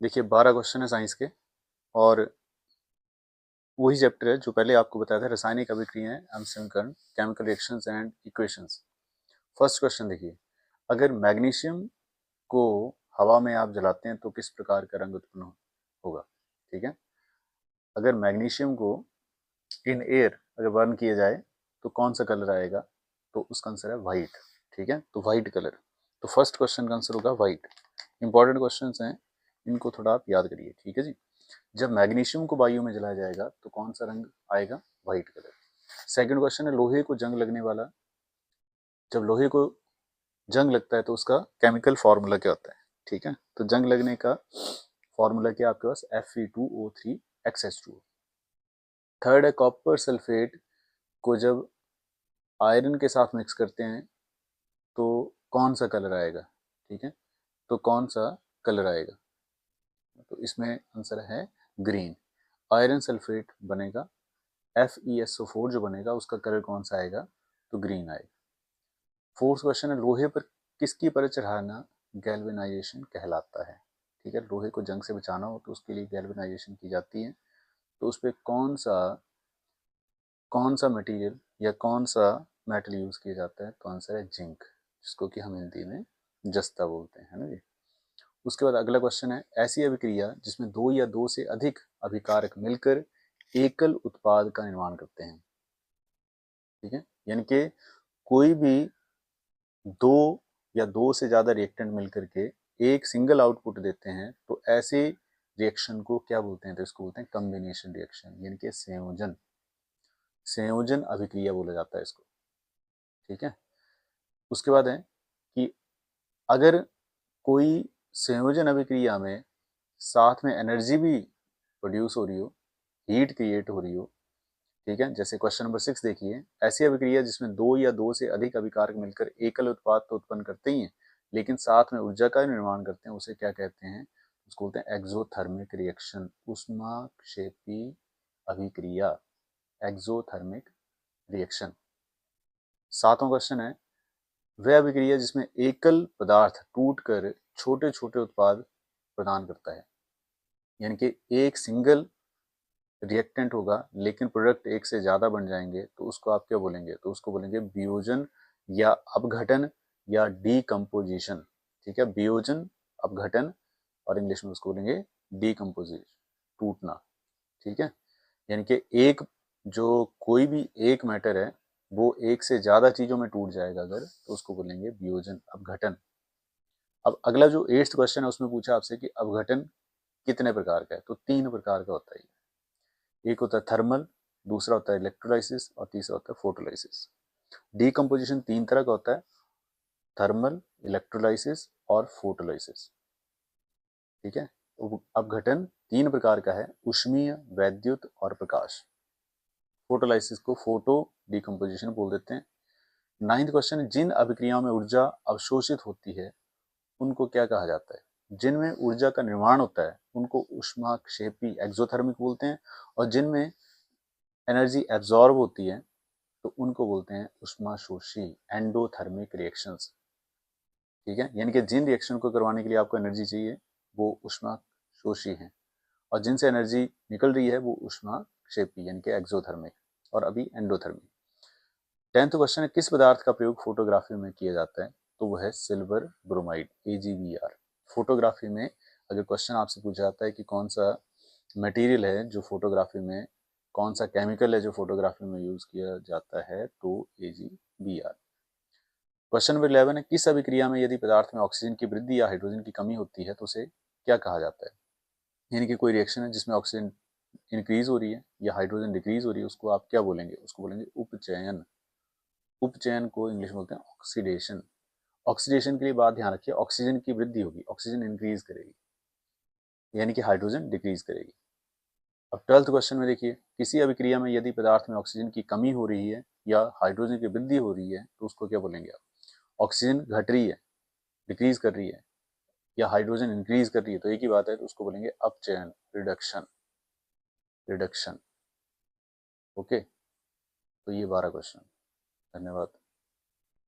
देखिए 12 क्वेश्चन है साइंस के और वही चैप्टर है जो पहले आपको बताया था, रासायनिक अभिक्रियाएं एवं समीकरण, chemical reactions and equations. First question देखिए, अगर मैग्नीशियम को हवा में आप जलाते हैं तो किस प्रकार का रंग उत्पन्न होगा। ठीक है, अगर मैग्नीशियम को इन एयर अगर बर्न किया जाए तो कौन सा कलर आएगा, तो उसका आंसर है वाइट। ठीक है, तो वाइट कलर। तो फर्स्ट क्वेश्चन का आंसर होगा वाइट। इंपॉर्टेंट क्वेश्चंस हैं, इनको थोड़ा आप याद करिए। ठीक है जी, जब मैग्नीशियम को वायु में जलाया जाएगा तो कौन सा रंग आएगा, वाइट कलर। सेकंड क्वेश्चन है, लोहे को जंग लगने वाला, जब लोहे को जंग लगता है तो उसका केमिकल फॉर्मूला क्या होता है। ठीक है, तो जंग लगने का फॉर्मूला क्या आपके पास, Fe2O3XH2। थर्ड है, कॉपर सल्फेट को जब आयरन के साथ मिक्स करते हैं तो कौन सा कलर आएगा। ठीक है, तो कौन सा कलर आएगा, तो इसमें आंसर है ग्रीन। आयरन सल्फेट बनेगा, FeSO4 जो बनेगा उसका कलर कौन सा आएगा, तो ग्रीन आएगा। फोर्थ क्वेश्चन है, लोहे पर किसकी परत चढ़ाना गैल्वेनाइजेशन कहलाता है। ठीक है, लोहे को जंग से बचाना हो तो उसके लिए गैल्वेनाइजेशन की जाती है, तो उस पर कौन सा मटेरियल या कौन सा मेटल यूज किया जाता है, तो आंसर है जिंक, जिसको कि हम हिंदी में जस्ता बोलते हैं, है ना जी। उसके बाद अगला क्वेश्चन है, ऐसी अभिक्रिया जिसमें दो या दो से अधिक अभिकारक मिलकर एकल उत्पाद का निर्माण करते हैं। ठीक है, यानी कि कोई भी दो या दो से ज्यादा रिएक्टेंट मिलकर के एक सिंगल आउटपुट देते हैं, तो ऐसे रिएक्शन को क्या बोलते हैं, तो इसको बोलते हैं कॉम्बिनेशन रिएक्शन, यानी कि संयोजन अभिक्रिया बोला जाता है इसको। ठीक है, उसके बाद है कि अगर कोई संयोजन अभिक्रिया में साथ में एनर्जी भी प्रोड्यूस हो रही हो, हीट क्रिएट हो रही हो। ठीक है, जैसे क्वेश्चन नंबर 6 देखिए, ऐसी अभिक्रिया जिसमें दो या दो से अधिक अभिकारक मिलकर एकल उत्पाद तो उत्पन्न करते ही हैं लेकिन साथ में ऊर्जा का निर्माण करते हैं, उसे क्या कहते हैं, उसको बोलते हैं एक्सोथर्मिक रिएक्शन, ऊष्माक्षेपी अभिक्रिया, एक्सोथर्मिक रिएक्शन। सातवां क्वेश्चन है, वह अभिक्रिया जिसमें एकल पदार्थ टूटकर छोटे छोटे उत्पाद प्रदान करता है, यानी कि एक सिंगल रिएक्टेंट होगा लेकिन प्रोडक्ट एक से ज़्यादा बन जाएंगे, तो उसको आप क्या बोलेंगे, तो उसको बोलेंगे वियोजन या अपघटन या डीकम्पोजिशन। ठीक है, वियोजन, अपघटन और इंग्लिश में उसको बोलेंगे डीकम्पोजिशन, टूटना। ठीक है, यानी कि एक जो कोई भी एक मैटर है वो एक से ज़्यादा चीज़ों में टूट जाएगा अगर, तो उसको बोलेंगे वियोजन, अपघटन। अब अगला जो 8th क्वेश्चन है उसमें पूछा आपसे कि अपघटन कितने प्रकार का है, तो 3 प्रकार का होता है। एक होता है थर्मल, दूसरा होता है इलेक्ट्रोलाइसिस और तीसरा होता है फोटोलाइसिस। डीकम्पोजिशन 3 तरह का होता है, थर्मल, इलेक्ट्रोलाइसिस और फोटोलाइसिस। ठीक है, अपघटन 3 प्रकार का है, ऊष्मीय, वैद्युत और प्रकाश। फोटोलाइसिस को फोटो डीकम्पोजिशन बोल देते हैं। 9th क्वेश्चन, जिन अभिक्रियाओं में ऊर्जा अवशोषित होती है उनको क्या कहा जाता है। जिनमें ऊर्जा का निर्माण होता है उनको ऊष्माक्षेपी एक्सोथर्मिक बोलते हैं, और जिनमें एनर्जी एब्जॉर्ब होती है तो उनको बोलते हैं ऊष्माशोषी, एंडोथर्मिक रिएक्शंस। ठीक है, यानी कि जिन रिएक्शन को करवाने के लिए आपको एनर्जी चाहिए वो ऊष्माशोषी हैं, और जिनसे एनर्जी निकल रही है वो ऊष्माक्षेपी यानी कि एक्सोथर्मिक और अभी एंडोथर्मिक। 10th क्वेश्चन है, किस पदार्थ का प्रयोग फोटोग्राफी में किया जाता है, तो वह है सिल्वर ब्रोमाइड, AgBr। फोटोग्राफी में अगर क्वेश्चन आपसे पूछा जाता है कि कौन सा मटेरियल है जो फोटोग्राफी में, कौन सा केमिकल है जो फोटोग्राफी में यूज किया जाता है, तो AgBr। क्वेश्चन नंबर 11 है, किस अभिक्रिया में यदि पदार्थ में ऑक्सीजन की वृद्धि या हाइड्रोजन की कमी होती है तो उसे क्या कहा जाता है। यानी कि कोई रिएक्शन है जिसमें ऑक्सीजन इंक्रीज हो रही है या हाइड्रोजन डिक्रीज हो रही है, उसको आप क्या बोलेंगे, उसको बोलेंगे उपचयन। उपचयन को इंग्लिश में बोलते हैं ऑक्सीडेशन। ऑक्सीडेशन के लिए बात ध्यान रखिए, ऑक्सीजन की वृद्धि होगी, ऑक्सीजन इंक्रीज करेगी, यानी कि हाइड्रोजन डिक्रीज करेगी। अब 12th क्वेश्चन में देखिए, किसी अभिक्रिया में यदि पदार्थ में ऑक्सीजन की कमी हो रही है या हाइड्रोजन की वृद्धि हो रही है तो उसको क्या बोलेंगे आप। ऑक्सीजन घट रही है, डिक्रीज कर रही है, या हाइड्रोजन इंक्रीज कर रही है, तो एक ही बात है, तो उसको बोलेंगे अपचयन, रिडक्शन। रिडक्शन। ओके, तो ये 12 क्वेश्चन। धन्यवाद।